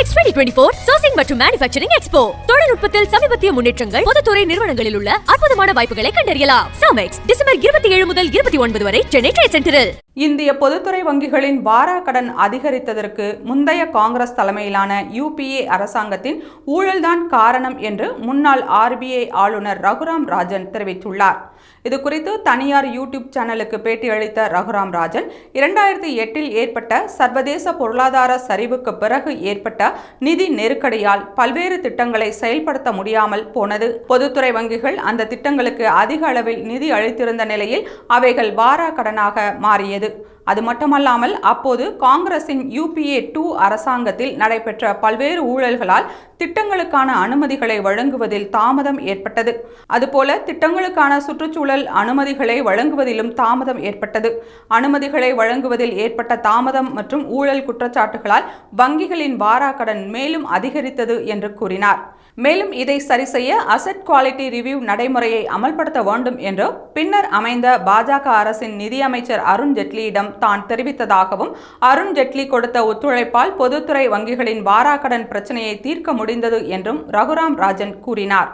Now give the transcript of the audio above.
Samex 2024 Sourcing மற்றும் Manufacturing Expo. தொழில்நுட்பத்தில் சமீபத்திய முன்னேற்றங்கள், பொதுத்துறை நிறுவனங்களில் உள்ள அற்புதமான வாய்ப்புகளை கண்டறியலாம். Samex டிசம்பர் 27 முதல் 29 வரை சென்னை ட்ரேட் சென்டரில். இந்திய பொதுத்துறை வங்கிகளின் வாரா கடன் அதிகரித்ததற்கு முந்தைய காங்கிரஸ் தலைமையிலான UPA அரசாங்கத்தின் ஊழல்தான் காரணம் என்று முன்னாள் RBI ஆளுநர் ரகுராம் ராஜன் தெரிவித்துள்ளார். இது குறித்து தனியார் யூடியூப் சேனலுக்கு பேட்டியளித்த ரகுராம் ராஜன், 2008 ஏற்பட்ட சர்வதேச பொருளாதார சரிவுக்கு பிறகு ஏற்பட்ட நிதி நெருக்கடியால் பல்வேறு திட்டங்களை செயல்படுத்த முடியாமல் போனது. பொதுத்துறை வங்கிகள் அந்த திட்டங்களுக்கு அதிக அளவில் நிதி அளித்திருந்த நிலையில் அவைகள் வாரா கடனாக மாறியது. அது மட்டுமல்லாமல் அப்போது காங்கிரசின் UPA 2 அரசாங்கத்தில் நடைபெற்ற பல்வேறு ஊழல்களால் திட்டங்களுக்கான அனுமதிகளை வழங்குவதில் தாமதம் ஏற்பட்டது. அதுபோல திட்டங்களுக்கான சுற்றுச்சூழல் அனுமதிகளை வழங்குவதிலும் தாமதம் ஏற்பட்டது. அனுமதிகளை வழங்குவதில் ஏற்பட்ட தாமதம் மற்றும் ஊழல் குற்றச்சாட்டுகளால் வங்கிகளின் வாரா கடன் மேலும் அதிகரித்தது என்று கூறினார். மேலும் இதை சரிசெய்ய அசெட் குவாலிட்டி ரிவ்யூ நடைமுறையை அமல்படுத்த வேண்டும் என்று பின்னர் அமைந்த பாஜக அரசின் நிதியமைச்சர் அருண் ஜெட்லியிடம் தான் தெரிவித்ததாகவும், அருண் ஜெட்லி கொடுத்த ஒத்துழைப்பால் பொதுத்துறை வங்கிகளின் வாரா கடன் பிரச்சனையை தீர்க்க முடிந்தது என்றும் ரகுராம் ராஜன் கூறினார்.